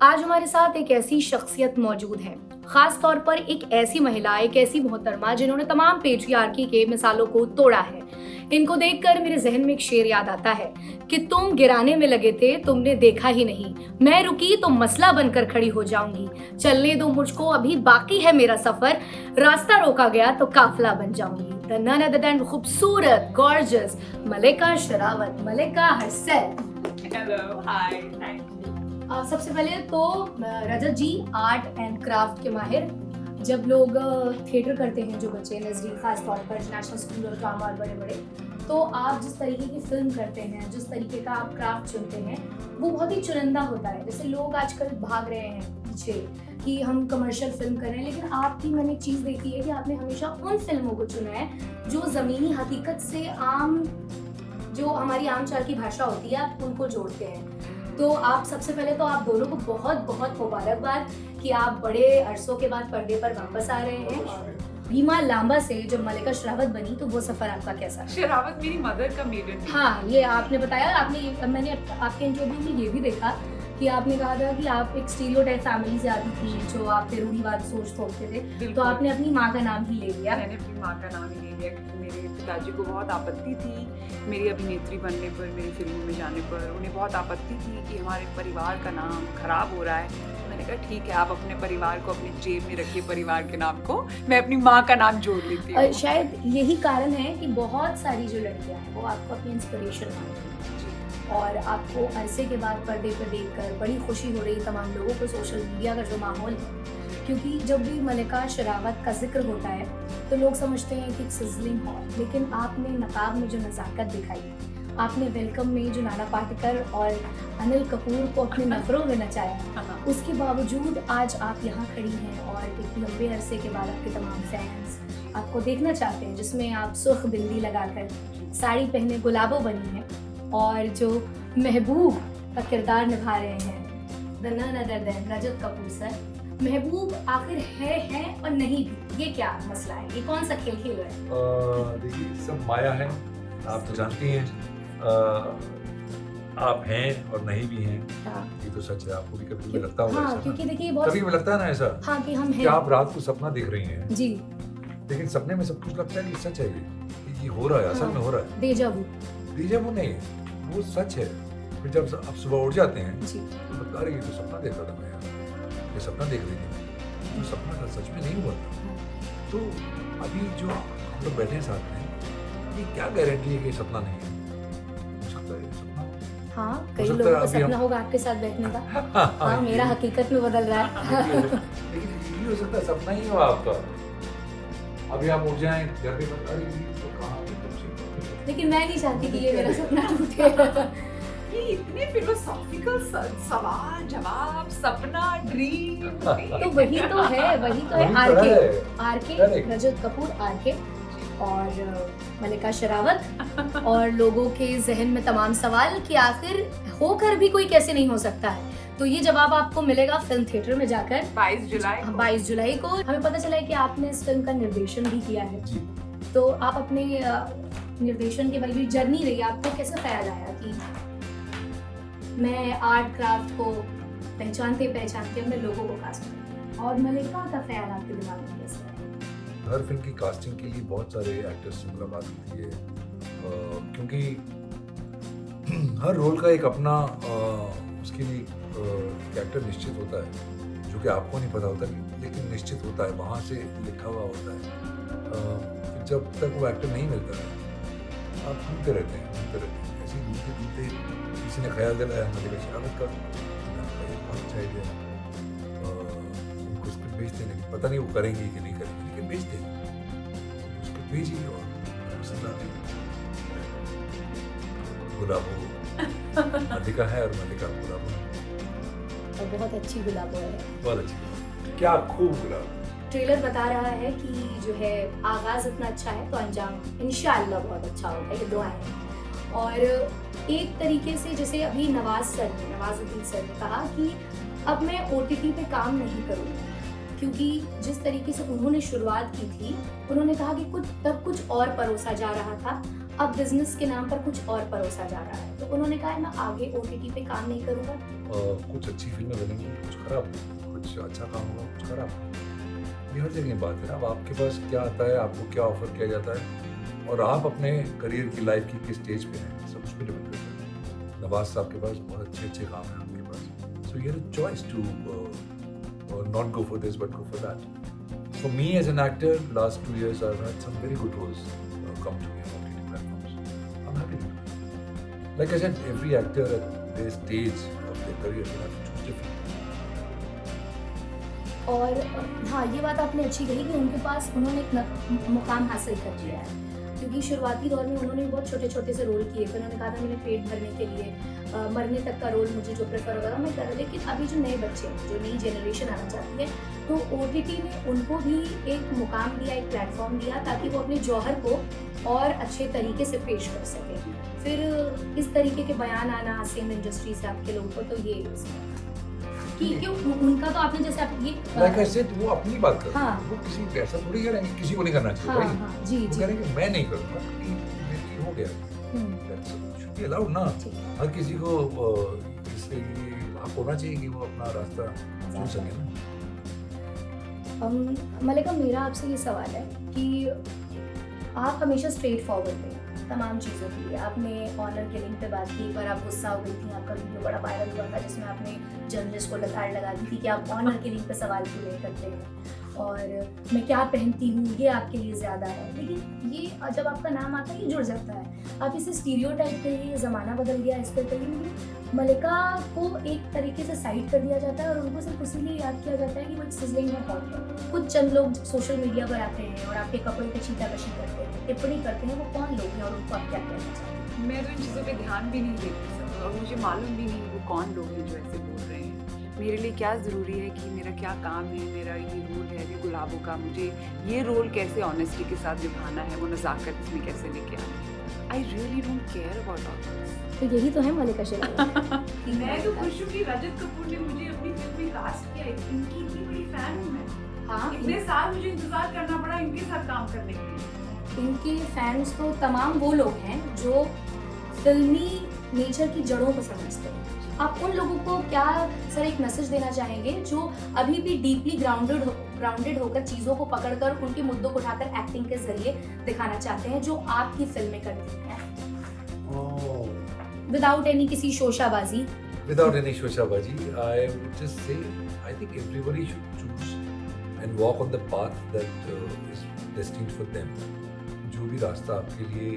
आज हमारे साथ एक ऐसी शख्सियत मौजूद है, खास तौर पर एक ऐसी महिला, एक ऐसी मोहतरमा जिन्होंने तमाम पेट्रियार्की के मिसालों को तोड़ा है। इनको देखकर मेरे जहन में एक शेर याद आता है कि तुम गिराने में लगे थे, तुमने देखा ही नहीं, मैं रुकी तो मसला बनकर खड़ी हो जाऊंगी, चलने दो मुझको, अभी बाकी है मेरा सफर, रास्ता रोका गया तो काफिला बन जाऊंगी। द नन अदर देन खूबसूरत, gorgeous Mallika Sherawat, Mallika herself. Hello, hi, thank you. सबसे पहले तो Rajat ji art and craft के माहिर। जब लोग थिएटर करते हैं, जो बच्चे नजदीक खास तौर पर नेशनल स्कूल और ड्रामा और बड़े बड़े, तो आप जिस तरीके की फिल्म करते हैं, जिस तरीके का आप क्राफ्ट चुनते हैं, वो बहुत ही चुनिंदा होता है। जैसे लोग आजकल भाग रहे हैं पीछे कि हम कमर्शियल फिल्म कर रहे हैं, लेकिन आपकी मैंने एक चीज़ देखी है कि आपने हमेशा उन फिल्मों को चुना है जो ज़मीनी हकीकत से जो हमारी आम चाल की भाषा होती है, आप उनको जोड़ते हैं। तो आप सबसे पहले तो आप दोनों को बहुत बहुत मुबारकबाद कि आप बड़े अरसों के बाद पर्दे पर वापस आ रहे हैं। और भीमा लांबा से जब मलिका शेरावत बनी, तो वो सफर आपका कैसा? शेरावत मेरी मदर का मेडन नेम। हाँ, ये आपने बताया। मैंने आपके इंटरव्यू में ये भी देखा कि आपने कहा था कि आप एक स्टीरियोटाइप फैमिली से आती थी, जो आप पे रूढ़िवाद सोच थोपते थे, तो आपने अपनी माँ का नाम ही ले लिया। मैंने अपनी माँ का नाम ही ले लिया क्योंकि मेरे पिताजी को बहुत आपत्ति थी मेरी अभिनेत्री बनने पर, मेरी फिल्मों में जाने पर। उन्हें बहुत आपत्ति थी कि हमारे परिवार का नाम खराब हो रहा है। मैंने कहा ठीक है, आप अपने परिवार को अपनी जेब में रखिए, परिवार के नाम को, मैं अपनी माँ का नाम जोड़ लेती हूँ। शायद यही कारण है कि बहुत सारी जो लड़कियाँ हैं वो आपको अपनी इंस्पिरेशन मानती हैं, और आपको अरसे के बाद पर्दे पर देखकर बड़ी खुशी हो रही तमाम लोगों को। सोशल मीडिया का जो माहौल है, क्योंकि जब भी मलिका शेरावत का जिक्र होता है तो लोग समझते हैं कि सिजलिंग हॉट, लेकिन आपने नकाब में जो नज़ाकत दिखाई, आपने वेलकम में जो नाना पाटेकर और अनिल कपूर को अपने नफरों में नचाया, उसके बावजूद आज आप यहाँ खड़ी हैं और एक लंबे अरसे के बाद आपके तमाम फैंस आपको देखना चाहते हैं, जिसमें आप सुर्ख बिंदी लगाकर साड़ी पहने गुलाबो बनी हैं और जो महबूब का किरदार निभा रहे हैं, the none other than Rajat Kapoor sir. महबूब आखिर है और नहीं भी, ये क्या मसला है? ये कौन सा खेल खेल रहे हैं? देखिए, सब माया है, आप तो जानती हैं। आप हैं और नहीं भी हैं, हाँ। ये तो सच है। आपको भी कभी कभी लगता होगा हाँ, ऐसा, क्योंकि देखिए बहुत कभी कभी लगता है ना ऐसा, हाँ, कि हम कि हैं। आप रात को सपना देख रही हैं जी, लेकिन सपने में सब कुछ लगता है कि सच है, ये हो रहा है, असल हाँ। में हो रहा है। डेजा वू। डीजे वो नहीं है, वो सच है। फिर जब आप सुबह उठ जाते हैं जी, तो लगता है ये तो सपना देख रहा था मैं, ये सपना देख रही थी, तो सपना था, सच में नहीं हुआ था। तो अभी जो हम लोग बैठे हैं साथ में, ये क्या गारंटी है कि सपना नहीं है? हो सकता है ये सपना हो। हाँ, कई सकता लोगों है का अभी सपना हम- होगा आपके साथ बैठने का। हाँ, हाँ, मेरा ये- हकीकत में बदल रहा है। लेकिन ये भी हो सकता है सपना ही हो आपका। अभी आप उठ जाएं घर पे, अरे ये तो कहाँ है कब से? लेकिन मैं नहीं चाहती कि ये मेरा सपना टूटे। ये इतने फिलोसॉफिकल सवाल जवाब, सपना, ड्रीम। तो वही तो है वही तो आरके है। RK Correct. Rajat Kapoor RK और मलिका शेरावत, और लोगों के जहन में तमाम सवाल कि आखिर होकर भी कोई कैसे नहीं हो सकता है। तो ये जवाब आपको मिलेगा फिल्म थिएटर में जाकर 22 जुलाई को। 22 जुलाई को। हमें पता चला है कि आपने इस फिल्म का निर्देशन भी किया है, जी। तो आप अपने निर्देशन के बारे में जर्नी रही, आपको कैसे ख्याल आया कि मैं आर्ट क्राफ्ट को पहचानते अपने लोगों को कास्ट करूं, और मलिका का ख्याल आपके दिमाग में कैसे आया? हर फिल्म की कास्टिंग के लिए बहुत सारे एक्टर्स से मुलाकात होती है, क्योंकि हर रोल का एक अपना उसके लिए कैरेक्टर निश्चित होता है, जो कि आपको नहीं पता होता, लेकिन निश्चित होता है, वहाँ से लिखा हुआ होता है। जब तक वो एक्टर नहीं मिलता है, आप ढूंढते रहते हैं। ऐसे ढूंढते ढूंढते किसी ने ख्याल दिलाया मलिका शेरावत का, बहुत अच्छा आइडिया है, उनको स्क्रिप्ट भेज देने की, पता नहीं वो करेंगी कि नहीं करेंगी, लेकिन भेज देंगे, उसको भेजिए और पसंद आती गुलाबो मलिका है और मलिका गुलाबो, और बहुत अच्छी गुलाबो है। बहुत अच्छी, क्या खूब गुलाब। ट्रेलर बता रहा है कि जो है आगाज इतना अच्छा है तो अंजाम इंशाअल्लाह बहुत अच्छा होगा, ये दुआ है। और एक तरीके से जैसे अभी नवाजुद्दीन सर ने कहा कि अब मैं OTT पे काम नहीं करूँगा, क्योंकि जिस तरीके से उन्होंने शुरुआत की थी, उन्होंने कहा कि तब कुछ और परोसा जा रहा था, अब बिजनेस के नाम पर कुछ और परोसा जा रहा है, तो उन्होंने कहा है मैं आगे OTT पे काम नहीं करूँगा। कुछ अच्छी फिल्में बनेंगी, कुछ खराब, कुछ अच्छा काम होगा, कुछ खराब। ये हर जगह की बात है ना। अब आपके पास क्या आता है, आपको क्या ऑफर किया जाता है और आप अपने करियर की लाइफ की किस स्टेज पे हैं, सब उस पर डिपेंड करता है। नवाज साहब के पास बहुत अच्छे अच्छे काम हैं आपके पास, so you have a choice to not go for this but go for that. For me as an actor, last 2 years I've had some very good roles come to me on OTT platforms. I'm happy with it. Like I said, every actor at their stage of their career will have to choose different. और हाँ, ये बात आपने अच्छी कही कि उनके पास उन्होंने एक मुकाम हासिल कर लिया है, क्योंकि शुरुआती दौर में उन्होंने बहुत छोटे छोटे से रोल किए। फिर उन्होंने कहा था मैंने पेट भरने के लिए मरने तक का रोल मुझे जो प्रेफर होगा था मैं कर, लेकिन अभी जो नए बच्चे हैं, जो नई जनरेशन आना चाहती है, तो OTT ने उनको भी एक मुकाम दिया, एक प्लेटफॉर्म दिया, ताकि वो अपने जौहर को और अच्छे तरीके से पेश कर सके। फिर इस तरीके के बयान आना सेम इंडस्ट्री से आपके लोगों को, तो ये कि क्यों उनका, तो आपने जैसे आप ये Like I said, वो अपनी बात कर रहे हाँ। हैं, वो किसी ऐसा थोड़ी कह रहे हैं कि किसी को नहीं करना चाहिए। हाँ, भाई हाँ, जी वो जी कह रहे हैं कि मैं नहीं करूँगा क्योंकि मेरी हो गया। That's should be allowed ना। ठीक। हर किसी को इससे ये हक होना चाहिए कि वो अपना रास्ता चुन सके ना। मलिका, मेरा आपसे ये सवाल है कि आप हमेशा स्ट्रेट फॉरवर्ड थे तमाम चीज़ों के लिए। आपने ऑनर किलिंग पे बात की, पर आप गुस्सा हो गई थी, आपका वीडियो बड़ा वायरल हुआ था जिसमें आपने जर्नलिस्ट को लताड़ लगा दी थी कि आप ऑनर किलिंग पे सवाल क्यों नहीं करते हैं, और मैं क्या पहनती हूँ ये आपके लिए ज़्यादा है। लेकिन ये जब आपका नाम आता है ये जुड़ जाता है, आप इसे स्टीरियोटाइप कहिए, ज़माना बदल गया इस पर कहिए, लेकिन मलिका को एक तरीके से साइड कर दिया जाता है और उनको सिर्फ इसीलिए याद किया जाता है कि वो एक सिजलिंग में हॉट है। कुछ चंद लोग सोशल मीडिया पर आते हैं और आपके कपड़े पे छींटाकशी करते हैं, टिप्पणी करते हैं, वो कौन लोग हैं और उनको आप क्या कहना चाहते हैं? मैं तो इन चीज़ों पे ध्यान भी नहीं देती सर, और मुझे मालूम भी नहीं वो कौन लोग हैं जो ऐसे बोल रहे हैं। मेरे लिए क्या ज़रूरी है कि मेरा क्या काम है, मेरा ये रोल है कि गुलाबों का, मुझे ये रोल कैसे ऑनेस्टी के साथ निभाना है, वो नज़ाकत इसमें कैसे लेके आना है। I really don't care about all this. तो यही तो है मलिका शेरावत। मैं तो खुश हूँ कि रजत कपूर ने मुझे अपनी फिल्म में कास्ट किया है। इनकी इतनी बड़ी फैन हूँ मैं। हाँ, इतने साल मुझे इंतजार करना पड़ा इनके साथ काम करने के लिए। इनके फैंस तो तमाम वो लोग हैं जो फिल्मी नेचर की जड़ों को समझते हैं। आप उन लोगों को क्या सर एक मैसेज देना चाहेंगे जो अभी भी डीपली ग्राउंडेड होकर चीज़ों को पकड़कर उनके मुद्दों को उठाकर एक्टिंग के जरिए दिखाना चाहते हैं, जो आपकी फिल्में करती हैं विदाउट एनी किसी शोशाबाजी? Without any shoshabaji, I would just say I think everybody should choose and walk on the path that is destined for them. जो भी रास्ता आपके लिए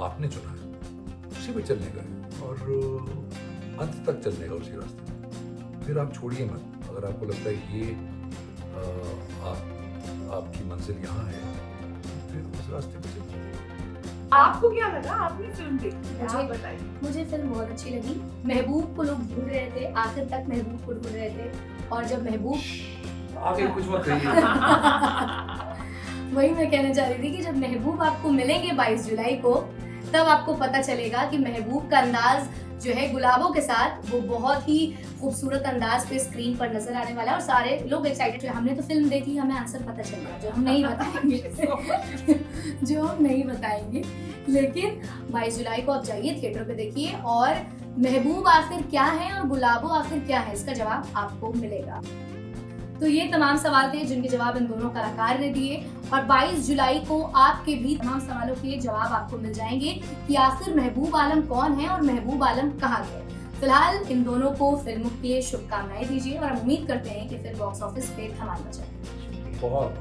आपने चुना है उसी पे चलने का है और अंत तक चलने का उसी रास्ते में। फिर आप छोड़िए मत। अगर आपको लगता है ये आपकी मंजिल यहाँ है, फिर उस रास्ते पे चलिए। आपको क्या लगा? आपने फिल्म देखी, मुझे- आप बताइए। मुझे फिल्म बहुत अच्छी लगी। महबूब को लोग ढूंढ रहे थे, आखिर तक महबूब को ढूंढ रहे थे, और जब महबूब आगे कुछ मत कहिए। वही मैं कहना चाह रही थी कि जब महबूब आपको मिलेंगे 22 जुलाई को, तब आपको पता चलेगा कि महबूब का अंदाज जो है गुलाबों के साथ वो बहुत ही खूबसूरत अंदाज पे स्क्रीन पर नजर आने वाला है, और सारे लोग एक्साइटेड हैं। हमने तो फिल्म देखी, हमें आंसर पता चल गया, जो हम नहीं बताएंगे जो हम नहीं बताएंगे। लेकिन 22 जुलाई को आप जाइए थिएटर पे देखिए, और महबूब आखिर क्या है और गुलाबों आखिर क्या है, इसका जवाब आपको मिलेगा। तो ये तमाम सवाल थे जिनके जवाब इन दोनों कलाकार ने दिए, और 22 जुलाई को आपके भी तमाम सवालों के जवाब आपको मिल जाएंगे कि आखिर महबूब आलम कौन है और महबूब आलम कहाँ गए। फिलहाल इन दोनों को फिल्मों के लिए शुभकामनाएं दीजिए, और हम उम्मीद करते हैं कि फिल्म बॉक्स ऑफिस पे धमाल मचाए। बहुत